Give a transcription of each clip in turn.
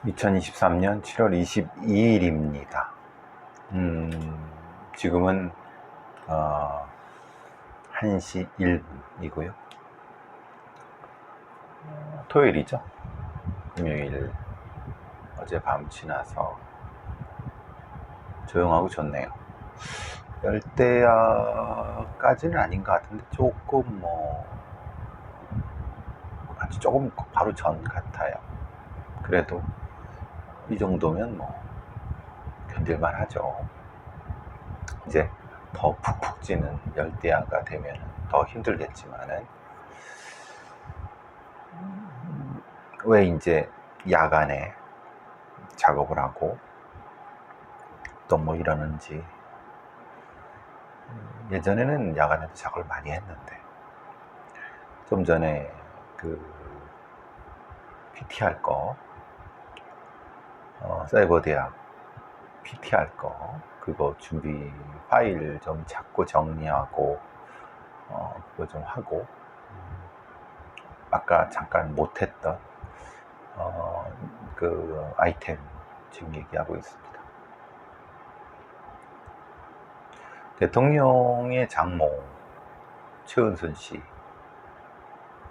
2023년 7월 22일입니다. 지금은 1시 1분이고요. 토요일이죠. 금요일 어제 밤 지나서 조용하고 좋네요. 열대야까지는 아닌 것 같은데 조금 아주 조금 바로 전 같아요. 그래도 이 정도면 견딜만 하죠. 이제 더 푹푹 찌는 열대야가 되면 더 힘들겠지만은, 왜 이제 야간에 작업을 하고 또 이러는지. 예전에는 야간에도 작업을 많이 했는데, 좀 전에 PT 할 거, 사이버 대학 PT 할 거, 그거 준비 파일 좀 찾고 정리하고, 그거 좀 하고, 아까 잠깐 못했던 그 아이템 지금 얘기하고 있습니다. 대통령의 장모 최은순 씨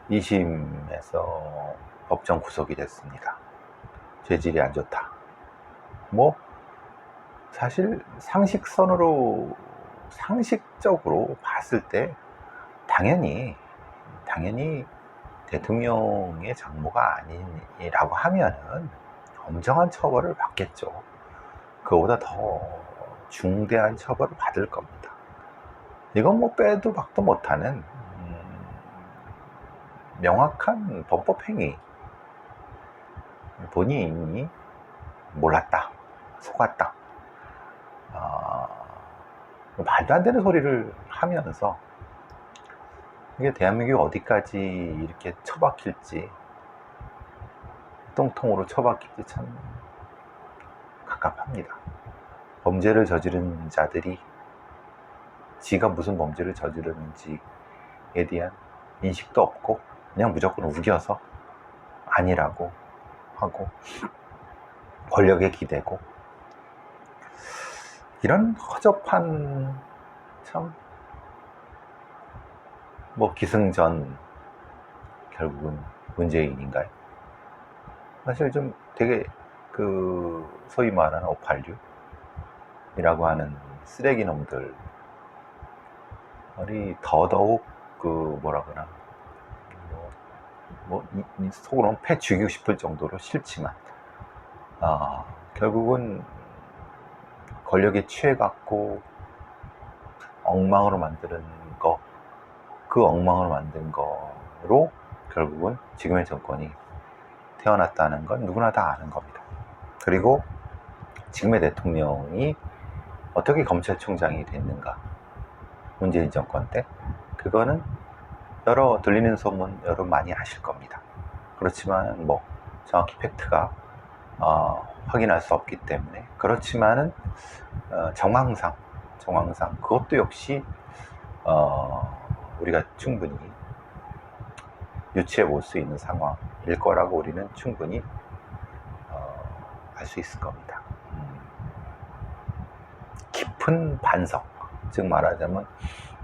2심에서 법정 구속이 됐습니다. 죄질이 안 좋다. 사실 상식적으로 봤을 때 당연히 대통령의 장모가 아니라고 하면은 엄정한 처벌을 받겠죠. 그거보다 더 중대한 처벌을 받을 겁니다. 이건 빼도 박도 못하는 명확한 범법행위. 본인이 몰랐다, 속았다, 말도 안 되는 소리를 하면서 이게 대한민국이 어디까지 이렇게 처박힐지, 똥통으로 처박힐지 참 갑갑합니다. 범죄를 저지른 자들이 지가 무슨 범죄를 저지르는지에 대한 인식도 없고 그냥 무조건 우겨서 아니라고 하고 권력에 기대고, 이런 허접한, 참 기승전 결국은 문재인인가요? 사실 좀 되게 소위 말하는 586이라고 하는 쓰레기 놈들이 더더욱 속으로는 패 죽이고 싶을 정도로 싫지만, 결국은 권력에 취해갖고 엉망으로 만드는 거, 그 엉망으로 만든 거로 결국은 지금의 정권이 태어났다는 건 누구나 다 아는 겁니다. 그리고 지금의 대통령이 어떻게 검찰총장이 됐는가, 문재인 정권 때, 그거는 들리는 소문 여러분 많이 아실 겁니다. 그렇지만 정확히 팩트가 확인할 수 없기 때문에, 그렇지만은 정황상 그것도 역시 우리가 충분히 유추해 볼 수 있는 상황일 거라고 우리는 충분히 알 수 있을 겁니다. 깊은 반성, 즉 말하자면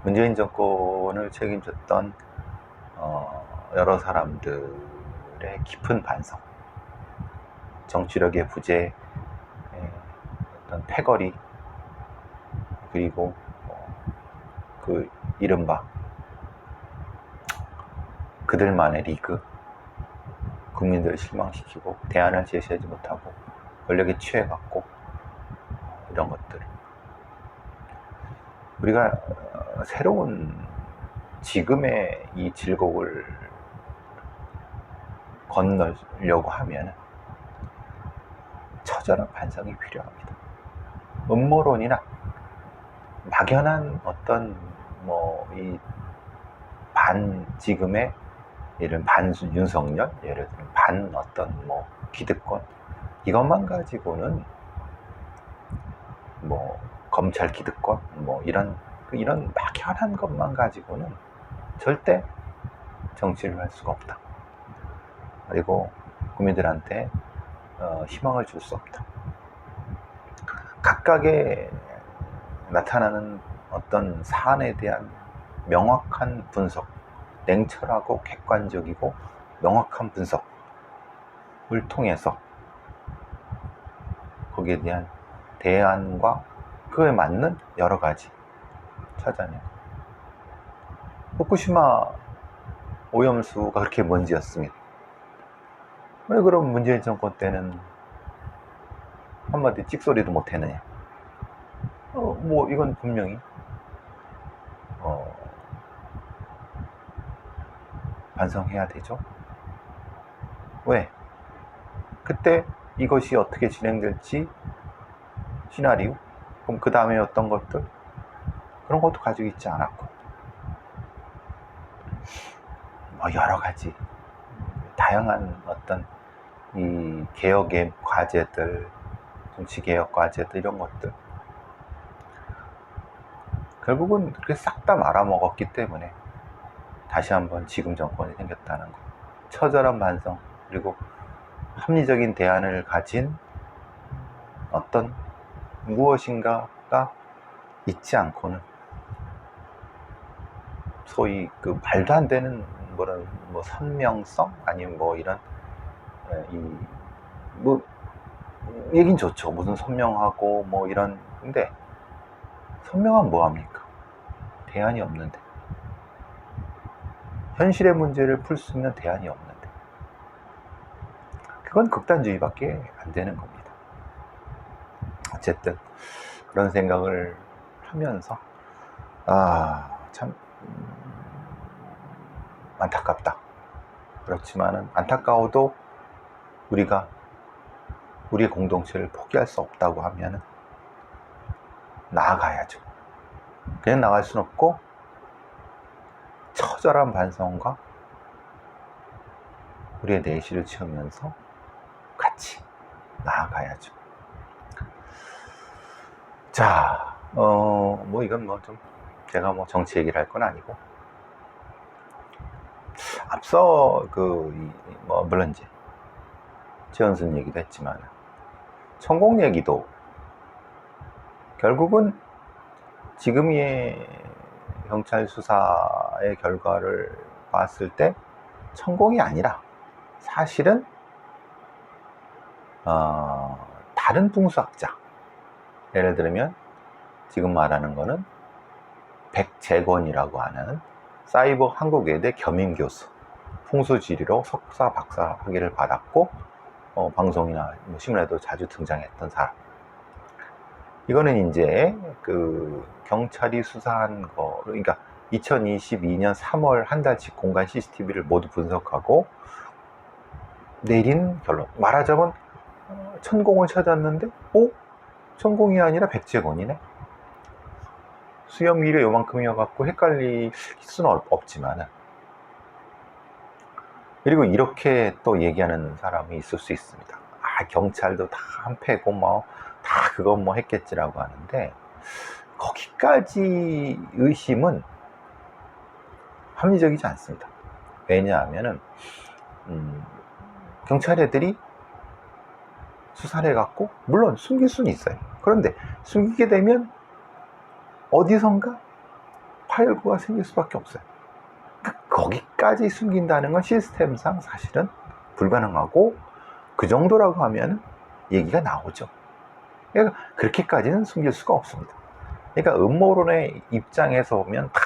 문재인 정권을 책임졌던 여러 사람들의 깊은 반성, 정치력의 부재, 어떤 패거리, 그리고 이른바 그들만의 리그, 국민들을 실망시키고 대안을 제시하지 못하고 권력에 취해갖고, 이런 것들 우리가 새로운 지금의 이 질곡을 건너려고 하면 처절한 반성이 필요합니다. 음모론이나 막연한 어떤 지금의 이런 반 윤석열, 예를 들면 반 어떤 기득권, 이것만 가지고는 검찰 기득권, 이런 막연한 것만 가지고는 절대 정치를 할 수가 없다. 그리고 국민들한테 희망을 줄 수 없다. 각각의 나타나는 어떤 사안에 대한 명확한 분석, 냉철하고 객관적이고 명확한 분석을 통해서 거기에 대한 대안과 그에 맞는 여러 가지 찾아내고, 후쿠시마 오염수가 그렇게 먼지였습니다. 왜 그럼 문재인 정권 때는 한마디 찍소리도 못 했느냐? 뭐 이건 분명히 반성해야 되죠. 왜? 그때 이것이 어떻게 진행될지 시나리오, 그럼 그 다음에 어떤 것들, 그런 것도 가지고 있지 않았고, 뭐 여러 가지 다양한 어떤 이 개혁의 과제들, 정치개혁 과제들, 이런 것들 결국은 그렇게 싹 다 말아먹었기 때문에 다시 한번 지금 정권이 생겼다는 거. 처절한 반성, 그리고 합리적인 대안을 가진 어떤 무엇인가가 있지 않고는 소위 그 말도 안 되는 뭐 선명성, 아니면 뭐 이런 뭐 얘긴 좋죠. 무슨 선명하고 뭐 이런, 근데 선명한 뭐합니까? 대안이 없는데, 현실의 문제를 풀 수 있는 대안이 없는데, 그건 극단주의밖에 안 되는 겁니다. 어쨌든 그런 생각을 하면서 참 안타깝다. 그렇지만은 안타까워도 우리가 우리의 공동체를 포기할 수 없다고 하면은 나아가야죠. 그냥 나갈 수는 없고 처절한 반성과 우리의 내실을 채우면서 같이 나아가야죠. 자, 뭐 이건 뭐 좀 제가 뭐 정치 얘기를 할 건 아니고, 앞서 물론 이제 최은순 얘기도 했지만 천공 얘기도 결국은 지금의 경찰 수사의 결과를 봤을 때 천공이 아니라 사실은 다른 풍수학자, 예를 들면 지금 말하는 거는 백재권이라고 하는 사이버 한국외대 겸임교수, 풍수지리로 석사 박사 학위를 받았고 방송이나 신문에도 자주 등장했던 사람. 이거는 이제 그 경찰이 수사한 거, 그러니까 2022년 3월 한 달치 공간 CCTV를 모두 분석하고 내린 결론, 말하자면 천공을 찾았는데 천공이 아니라 백재권이네. 수염 길이 요만큼이어갖고 헷갈릴 수는 없지만은, 그리고 이렇게 또 얘기하는 사람이 있을 수 있습니다. 경찰도 다 한패고 뭐 다 그건 뭐 했겠지라고 하는데, 거기까지 의심은 합리적이지 않습니다. 왜냐하면은 경찰 애들이 수사를 해갖고 물론 숨길 수는 있어요. 그런데 숨기게 되면 어디선가 파열구가 생길 수밖에 없어요. 거기까지 숨긴다는 건 시스템상 사실은 불가능하고, 그 정도라고 하면 얘기가 나오죠. 그러니까 그렇게까지는 숨길 수가 없습니다. 그러니까 음모론의 입장에서 보면 다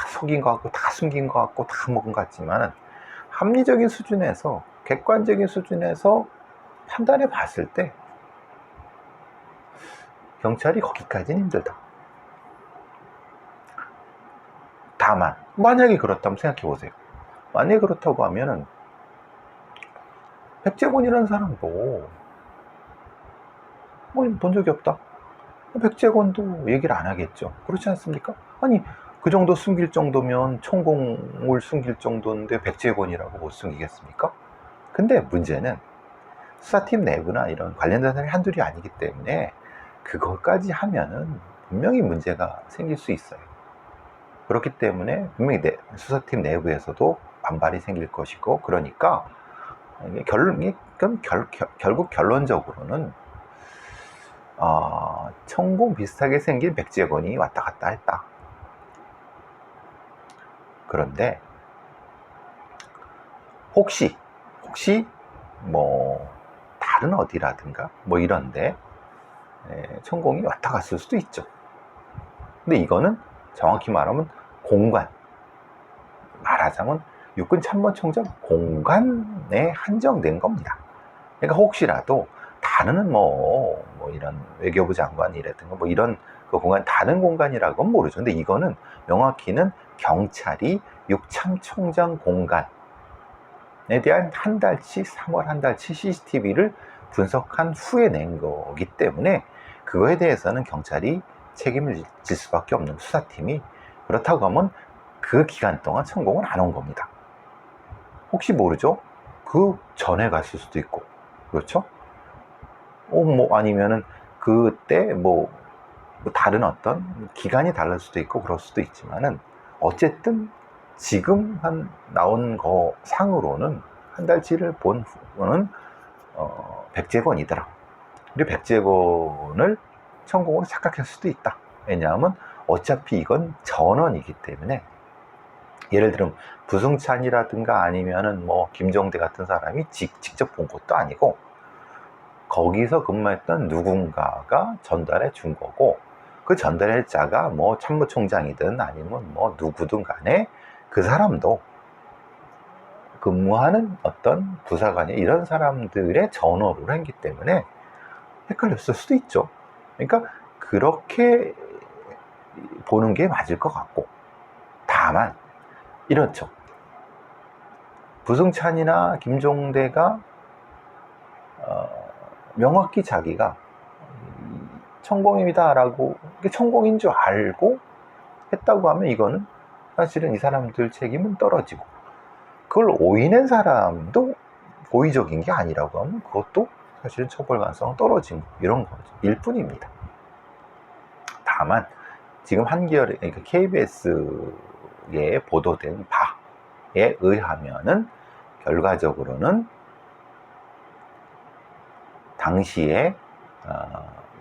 속인 것 같고 다 숨긴 것 같고 다 먹은 것 같지만, 합리적인 수준에서, 객관적인 수준에서 판단해 봤을 때 경찰이 거기까지는 힘들다. 다만 만약에 그렇다면 생각해 보세요. 만약에 그렇다고 하면은 백재권이라는 사람도 본 적이 없다. 백재권도 얘기를 안 하겠죠. 그렇지 않습니까? 아니, 그 정도 숨길 정도면 천공을 숨길 정도인데 백재권이라고 못 숨기겠습니까? 근데 문제는 수사팀 내부나 이런 관련된 사람이 한둘이 아니기 때문에 그것까지 하면은 분명히 문제가 생길 수 있어요. 그렇기 때문에 분명히 수사팀 내부에서도 반발이 생길 것이고, 그러니까 결국 결론적으로는 천공 비슷하게 생긴 백제권이 왔다 갔다 했다. 그런데 혹시 뭐 다른 어디라든가 뭐 이런데 천공이 왔다 갔을 수도 있죠. 근데 이거는 정확히 말하면 공간, 말하자면 육군 참모총장 공간에 한정된 겁니다. 그러니까 혹시라도 다른 뭐 이런 외교부 장관이라든가 뭐 이런 그 공간, 다른 공간이라고는 모르죠. 근데 이거는 명확히는 경찰이 육참총장 공간에 대한 한 달치, 3월 한 달치 CCTV를 분석한 후에 낸 거기 때문에 그거에 대해서는 경찰이 책임을 질 수밖에 없는 수사팀이, 그렇다고 하면 그 기간 동안 천공은 안 온 겁니다. 혹시 모르죠? 그 전에 갔을 수도 있고, 그렇죠? 뭐 아니면은 그때 뭐 다른 어떤 기간이 다를 수도 있고 그럴 수도 있지만은 어쨌든 지금 나온 거 상으로는 한 달치를 본 후는 백제권이더라. 우리 백제권을 천공으로 착각할 수도 있다. 왜냐하면 어차피 이건 전원이기 때문에, 예를 들면 부승찬이라든가 아니면은 뭐 김종대 같은 사람이 직접 본 것도 아니고 거기서 근무했던 누군가가 전달해 준 거고, 그 전달할 자가 뭐 참모총장이든 아니면 뭐 누구든 간에 그 사람도 근무하는 어떤 부사관이 이런 사람들의 전화로 했기 때문에 헷갈렸을 수도 있죠. 그러니까 그렇게 보는 게 맞을 것 같고, 다만 이렇죠. 부승찬이나 김종대가 명확히 자기가 천공입니다 라고, 천공인 줄 알고 했다고 하면 이거는 사실은 이 사람들 책임은 떨어지고, 그걸 오인한 사람도 고의적인 게 아니라고 하면 그것도 사실은 처벌 가능성은 떨어진 이런 거죠. 일 뿐입니다. 다만 지금 한겨레, 그러니까 KBS에 보도된 바에 의하면은 결과적으로는 당시에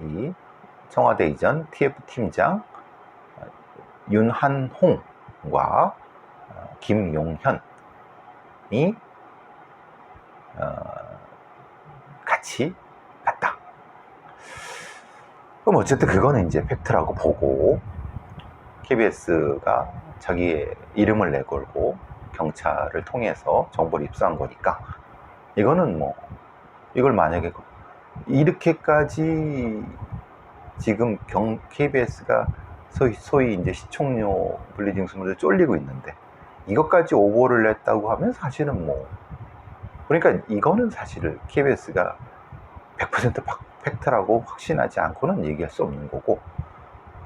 이 청와대 이전 TF팀장 윤한홍과 김용현이 같이 갔다. 그럼 어쨌든 그거는 이제 팩트라고 보고 KBS가 자기의 이름을 내걸고 경찰을 통해서 정보를 입수한 거니까, 이거는 뭐 이걸 만약에 이렇게까지 지금 KBS가 소위 이제 시청료 분리징수물을 쫄리고 있는데 이것까지 오보를 냈다고 하면 사실은 뭐, 그러니까 이거는 사실을 KBS가 100% 팩트라고 확신하지 않고는 얘기할 수 없는 거고,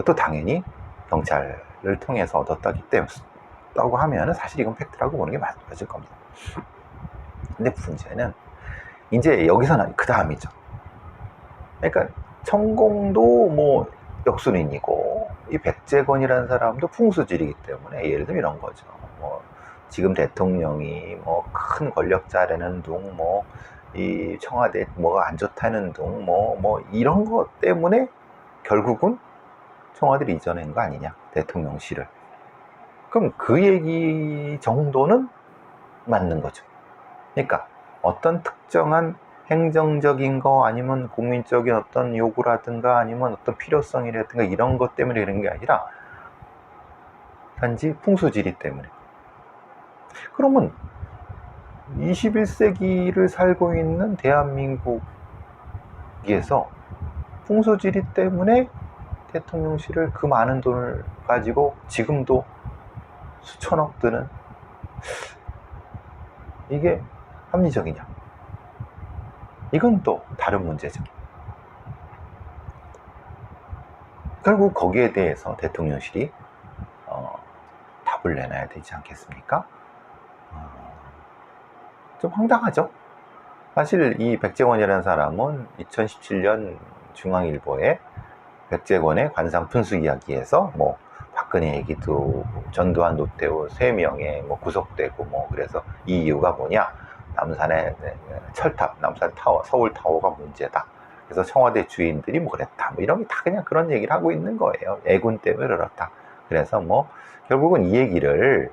또 당연히 경찰을 통해서 얻었다기 때문이라고 하면은 사실 이건 팩트라고 보는 게 맞을 겁니다. 근데 문제는 이제 여기서는 그 다음이죠. 그러니까 천공도 뭐 역순인이고 이 백제권이라는 사람도 풍수질이기 때문에, 예를 들면 이런 거죠. 뭐 지금 대통령이 뭐 큰 권력자라는 둥, 뭐 이 청와대 뭐가 안 좋다는 둥, 뭐 이런 것 때문에 결국은 청와대를 이전한 거 아니냐, 대통령실을. 그럼 그 얘기 정도는 맞는 거죠. 그러니까 어떤 특정한 행정적인 거 아니면 국민적인 어떤 요구라든가 아니면 어떤 필요성이라든가 이런 것 때문에 그런 게 아니라 단지 풍수지리 때문에. 그러면 21세기를 살고 있는 대한민국에서 풍수지리 때문에 대통령실을 그 많은 돈을 가지고 지금도 수천억 드는, 이게 합리적이냐? 이건 또 다른 문제죠. 결국 거기에 대해서 대통령실이 답을 내놔야 되지 않겠습니까? 좀 황당하죠? 사실 이 백제권이라는 사람은 2017년 중앙일보에 백제권의 관상 분수 이야기에서 뭐 박근혜 얘기도 전두환 노태우 3명의 뭐 구속되고 뭐 그래서 이 이유가 뭐냐, 남산의 철탑, 남산 타워, 서울 타워가 문제다. 그래서 청와대 주인들이 뭐 그랬다. 뭐 이런 게 다 그냥 그런 얘기를 하고 있는 거예요. 애군 때문에 그렇다. 그래서 뭐 결국은 이 얘기를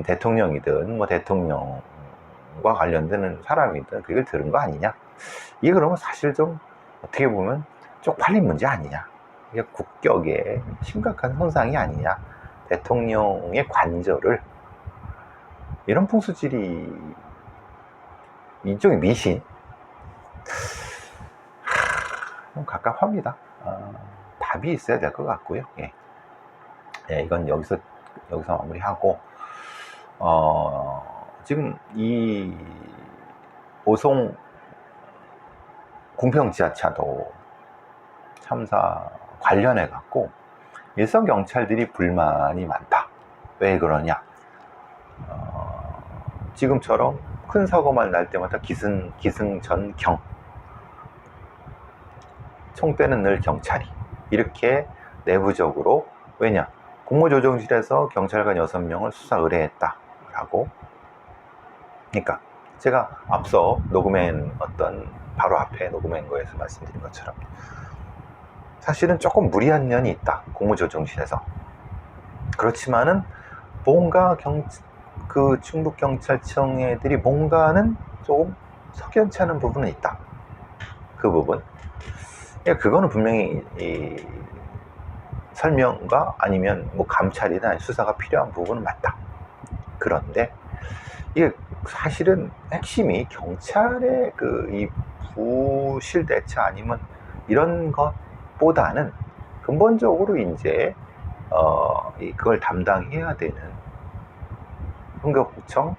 대통령이든 뭐 대통령과 관련되는 사람이든 그걸 들은 거 아니냐. 이게 그러면 사실 좀 어떻게 보면 쪽팔린 문제 아니냐. 이게 국격에 심각한 손상이 아니냐. 대통령의 관절을 이런 풍수질이 일종의 미신 좀 갑갑합니다. 답이 있어야 될 것 같고요. 예. 예, 이건 여기서 마무리하고 지금 이 오송 궁평 지하차도 참사 관련해 갖고 일선 경찰들이 불만이 많다. 왜 그러냐? 지금처럼 큰 사고만 날 때마다 기승전경, 총대는 늘 경찰이, 이렇게 내부적으로, 왜냐? 공무조정실에서 경찰관 6명을 수사 의뢰했다라고. 그러니까 제가 앞서 녹음한 바로 앞에 녹음한 거에서 말씀드린 것처럼 사실은 조금 무리한 면이 있다. 공무조정실에서. 그렇지만은 뭔가 그 충북경찰청 애들이 뭔가는 조금 석연치 않은 부분은 있다. 그 부분. 그거는 분명히 설명과 아니면 뭐 감찰이나 수사가 필요한 부분은 맞다. 그런데 이게 사실은 핵심이 경찰의 이 부실 대처 아니면 이런 것보다는 근본적으로 이제 그걸 담당해야 되는 흥덕구청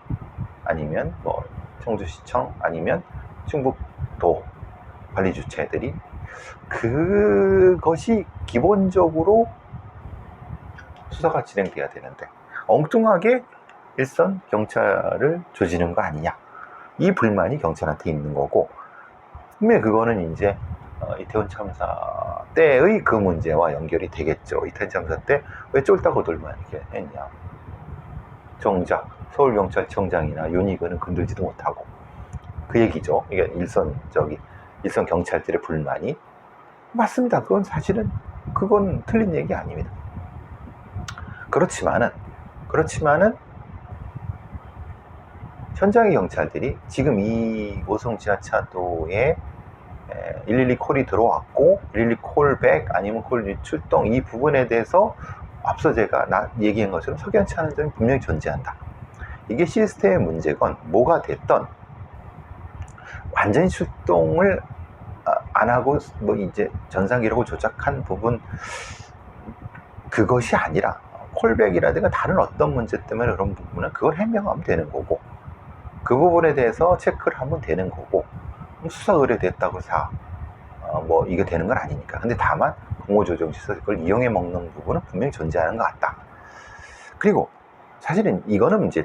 아니면 뭐 청주시청 아니면 충북도 관리주체들이 그것이 기본적으로 수사가 진행돼야 되는데 엉뚱하게 일선 경찰을 조지는 거 아니냐, 이 불만이 경찰한테 있는 거고, 분명히 그거는 이제 이태원 참사 때의 그 문제와 연결이 되겠죠. 이태원 참사 때 왜 쫄딱거들만 이렇게 했냐. 정작 서울경찰청장이나 윤희근은 건들지도 못하고, 그 얘기죠. 이게 일선 경찰들의 불만이 맞습니다. 그건 틀린 얘기 아닙니다. 그렇지만은 현장의 경찰들이 지금 이 오송 지하차도에 112 콜이 들어왔고 112 콜백 아니면 콜 출동, 이 부분에 대해서 앞서 제가 얘기한 것처럼 석연치 않은 점이 분명히 존재한다. 이게 시스템의 문제건 뭐가 됐던 완전히 출동을 안 하고 뭐 이제 전산 기록을 조작한 부분, 그것이 아니라 콜백이라든가 다른 어떤 문제 때문에 그런 부분은 그걸 해명하면 되는 거고, 그 부분에 대해서 체크를 하면 되는 거고, 수사 의뢰됐다고 뭐 이게 되는 건 아니니까. 근데 다만 공무조정실에서 그걸 이용해 먹는 부분은 분명히 존재하는 것 같다. 그리고 사실은 이거는 이제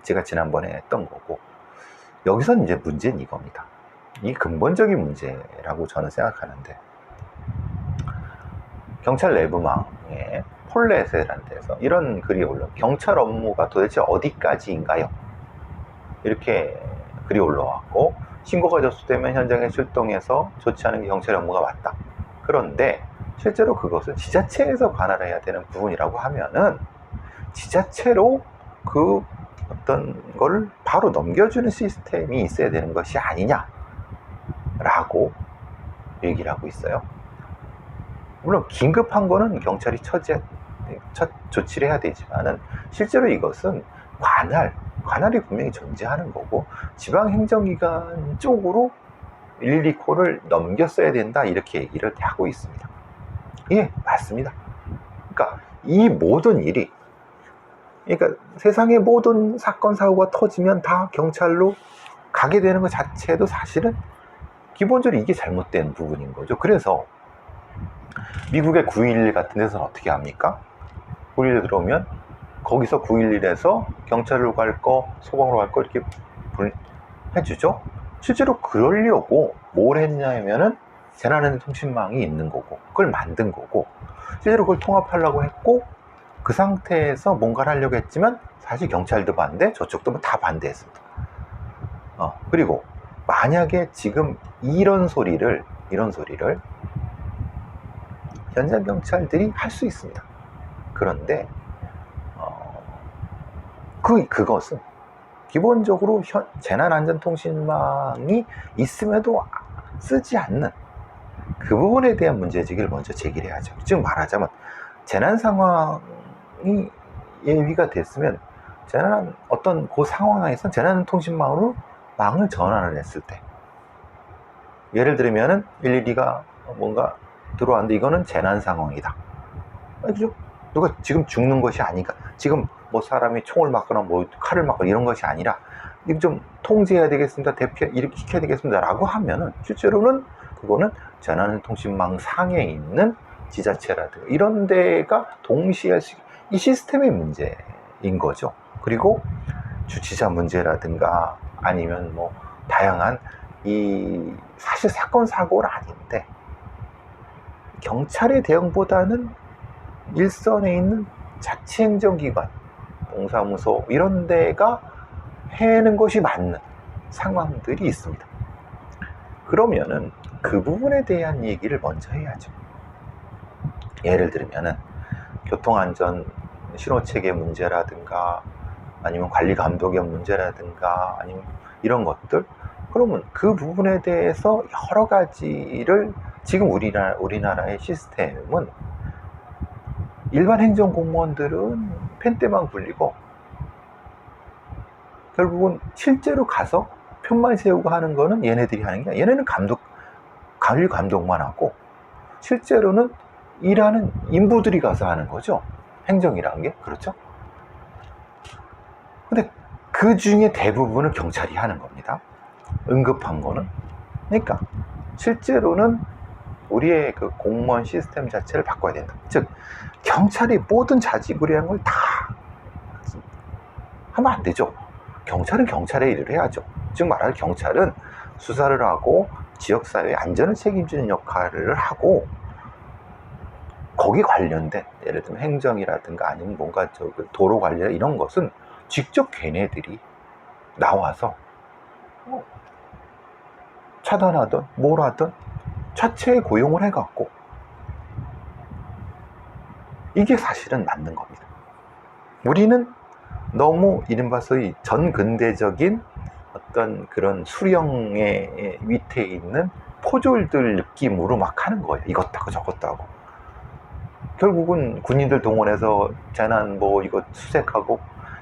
제가 지난번에 했던 거고, 여기서 이제 문제는 이겁니다. 이 근본적인 문제라고 저는 생각하는데, 경찰 내부망에 폴렛이라는 데서 이런 글이 올라, 경찰 업무가 도대체 어디까지인가요? 이렇게 글이 올라왔고, 신고가 접수되면 현장에 출동해서 조치하는 게 경찰 업무가 맞다. 그런데 실제로 그것은 지자체에서 관할해야 되는 부분이라고 하면은 지자체로 그 어떤 걸 바로 넘겨주는 시스템이 있어야 되는 것이 아니냐라고 얘기를 하고 있어요. 물론 긴급한 거는 경찰이 조치를 해야 되지만은 실제로 이것은 관할이 분명히 존재하는 거고, 지방행정기관 쪽으로 112 콜을 넘겼어야 된다, 이렇게 얘기를 하고 있습니다. 예, 맞습니다. 그러니까 이 모든 일이, 그러니까 세상의 모든 사건 사고가 터지면 다 경찰로 가게 되는 것 자체도 사실은 기본적으로 이게 잘못된 부분인 거죠. 그래서 미국의 9.11 같은 데서는 어떻게 합니까? 9.11 들어오면 거기서 9.11에서 경찰로 갈 거, 소방으로 갈 거 이렇게 해주죠. 실제로 그러려고 뭘 했냐면은 재난안전통신망이 있는 거고, 그걸 만든 거고, 실제로 그걸 통합하려고 했고, 그 상태에서 뭔가를 하려고 했지만 사실 경찰도 반대, 저쪽도 다 반대했습니다. 그리고 만약에 지금 이런 소리를 현장 경찰들이 할 수 있습니다. 그런데 그것은 기본적으로 재난안전통신망이 있음에도 쓰지 않는 그 부분에 대한 문제제기를 먼저 제기해야죠. 즉 말하자면 재난 상황이 예비가 됐으면 어떤 그 상황에서 재난통신망으로 망을 전환을 했을 때, 예를 들면은 112가 뭔가 들어왔는데 이거는 재난 상황이다. 그죠? 누가 지금 죽는 것이 아니까, 지금 뭐 사람이 총을 맞거나 뭐 칼을 맞거나 이런 것이 아니라 이거 좀 통제해야 되겠습니다, 이렇게 시켜야 되겠습니다 라고 하면은 실제로는 그거는 재난통신망 상에 있는 지자체라든가 이런 데가 동시에 이 시스템의 문제인 거죠. 그리고 주치자 문제라든가 아니면 뭐 다양한 사실 사건 사고는 아닌데 경찰의 대응보다는 일선에 있는 자치행정기관, 동사무소 이런 데가 해는 것이 맞는 상황들이 있습니다. 그러면은 그 부분에 대한 얘기를 먼저 해야죠. 예를 들면은 교통안전 신호체계 문제라든가 아니면 관리 감독의 문제라든가 아니면 이런 것들, 그러면 그 부분에 대해서 여러 가지를 지금 우리나라의 시스템은 일반 행정공무원들은 펜대만 굴리고 결국은 실제로 가서 편만 세우고 하는 거는 얘네들이 하는 게 아니라 얘네는 관리 감독만 하고 실제로는 일하는 인부들이 가서 하는 거죠. 행정이라는 게. 그렇죠? 근데 그 중에 대부분을 경찰이 하는 겁니다. 응급한 거는. 그러니까 실제로는 우리의 그 공무원 시스템 자체를 바꿔야 된다. 즉 경찰이 모든 자지구레한 걸 다 하면 안 되죠. 경찰은 경찰의 일을 해야죠. 즉 말하면 경찰은 수사를 하고 지역사회의 안전을 책임지는 역할을 하고 거기 관련된 예를 들면 행정이라든가 아니면 뭔가 도로 관리 이런 것은 직접 걔네들이 나와서 차단하든 뭘 하든 자체에 고용을 해갖고 이게 사실은 맞는 겁니다. 우리는 너무 이른바 소위 전근대적인 어떤 그런 수령의 위태에 있는 포졸들 느낌으로 막 하는 거예요. 이것도 하고 저것도 하고. 결국은 군인들 동원해서 재난 뭐 이거 수색하고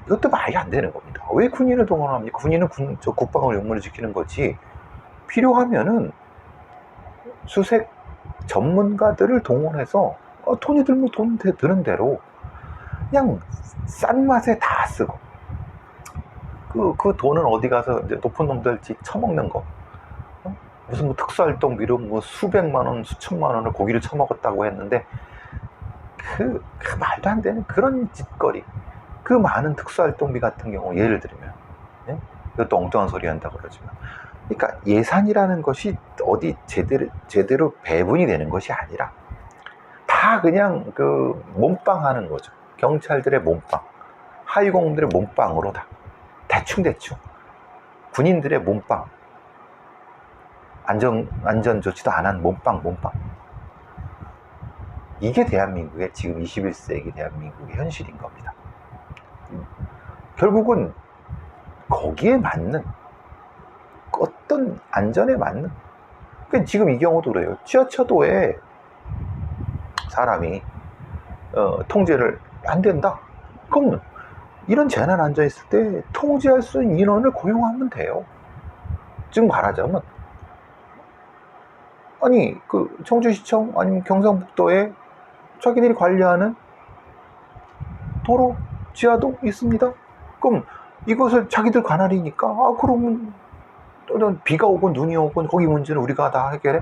이것도 말이 안 되는 겁니다. 왜 군인을 동원합니까? 군인은 국방을 영문을 지키는 거지. 필요하면은 수색 전문가들을 동원해서 돈이 들면 돈 드는 대로 그냥 싼 맛에 다 쓰고 그 돈은 어디 가서 이제 높은 놈들 처먹는 거, 무슨 뭐 특수활동비로 뭐 수백만 원, 수천만 원을 고기를 처먹었다고 했는데 그 말도 안 되는 그런 짓거리, 그 많은 특수활동비 같은 경우 예를 들면 이것도 엉뚱한 소리 한다고 그러지만, 그러니까 예산이라는 것이 어디 제대로 배분이 되는 것이 아니라 다 그냥 그 몸빵 하는 거죠. 경찰들의 몸빵, 하위공들의 몸빵으로 다 대충 군인들의 몸빵, 안전 조치도 안 한 몸빵. 이게 대한민국의 지금 21세기 대한민국의 현실인 겁니다. 결국은 거기에 맞는 어떤 안전에 맞는, 그러니까 지금 이 경우도 그래요. 지하차도에 사람이 통제를 안 된다. 그럼 이런 재난 안전 있을 때 통제할 수 있는 인원을 고용하면 돼요. 즉 말하자면 아니 그 청주시청 아니면 경상북도에 자기들이 관리하는 도로 지하도 있습니다. 그럼 이것을 자기들 관할이니까 그러면 비가 오건 눈이 오건 거기 문제는 우리가 다 해결해.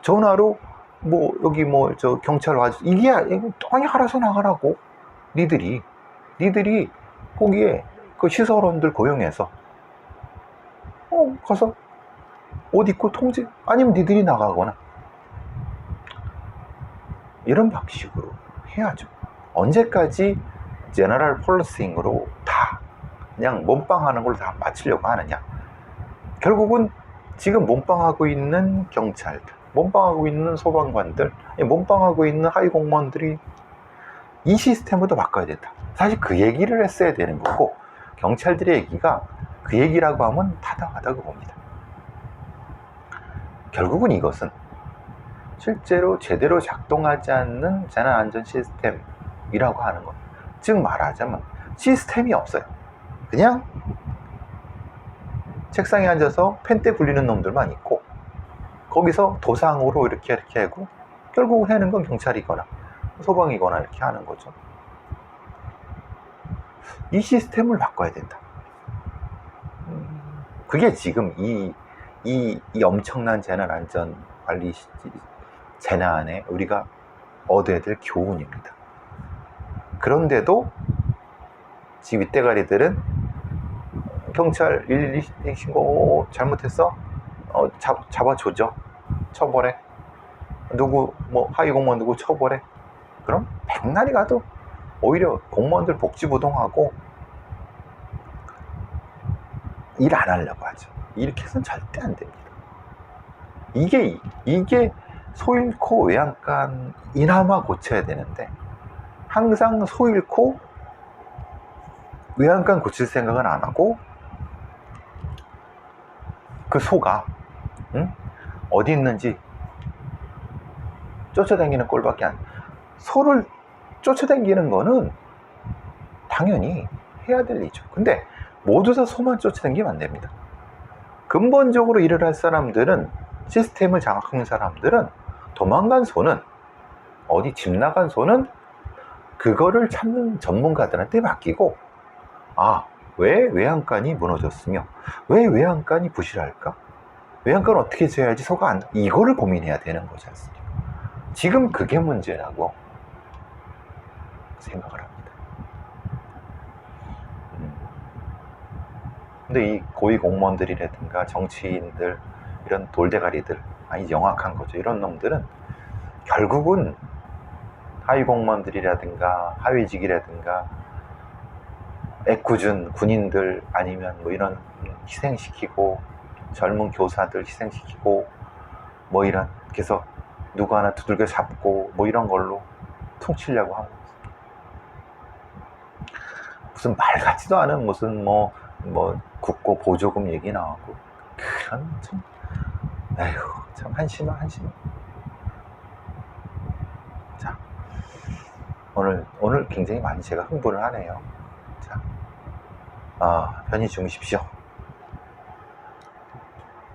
전화로 뭐 여기 뭐 저 경찰 와서 이게 땅이 알아서 나가라고. 니들이 거기에 그 시설원들 고용해서 가서 옷 입고 통제, 아니면 니들이 나가거나 이런 방식으로 해야죠. 언제까지 제너럴 폴리싱으로 다 그냥 몸빵하는 걸 다 맞추려고 하느냐. 결국은 지금 몸빵하고 있는 경찰들, 몸빵하고 있는 소방관들, 몸빵하고 있는 하위 공무원들이 이 시스템부터 바꿔야 된다. 사실 그 얘기를 했어야 되는 거고, 경찰들의 얘기가 그 얘기라고 하면 타당하다고 봅니다. 결국은 이것은 실제로 제대로 작동하지 않는 재난안전 시스템이라고 하는 것. 즉 말하자면 시스템이 없어요. 그냥 책상에 앉아서 펜대 굴리는 놈들만 있고, 거기서 도상으로 이렇게 하고 결국 해는 건 경찰이거나 소방이거나 이렇게 하는 거죠. 이 시스템을 바꿔야 된다. 그게 지금 이 엄청난 재난안전관리 재난에 우리가 얻어야 될 교훈입니다. 그런데도 지금 윗대가리들은 경찰 112 신고 잘못했어? 잡아줘죠. 처벌해. 누구 하위 공무원 누구 처벌해. 그럼 백날이 가도 오히려 공무원들 복지부동하고 일 안 하려고 하죠. 이렇게 해서는 절대 안 됩니다. 이게 소 잃고 외양간 이나마 고쳐야 되는데, 항상 소 잃고 외양간 고칠 생각은 안 하고, 그 소가 어디 있는지 쫓아다니는 꼴밖에 안. 소를 쫓아다니는 거는 당연히 해야 될 일이죠. 근데 모두 다 소만 쫓아다니면 안 됩니다. 근본적으로 일을 할 사람들은, 시스템을 장악하는 사람들은, 도망간 소는, 어디 집 나간 소는 그거를 찾는 전문가들한테 맡기고, 왜 외양간이 무너졌으며 왜 외양간이 부실할까? 외양간을 어떻게 지어야지 소가 안, 이거를 고민해야 되는 거지 않습니까? 지금 그게 문제라고 생각을 합니다. 근데 이 고위 공무원들이라든가 정치인들, 이런 돌대가리들, 영악한 거죠. 이런 놈들은 결국은 하위 공무원들이라든가 하위직이라든가 애꿎은 군인들, 아니면 이런 희생시키고, 젊은 교사들 희생시키고, 이런, 그래서 누구 하나 두들겨 잡고 이런 걸로 퉁치려고 하고, 무슨 말 같지도 않은 무슨 국고 보조금 얘기 나오고, 그런 참, 참 한심해. 자, 오늘 굉장히 많이 제가 흥분을 하네요. 자, 편히 주무십시오.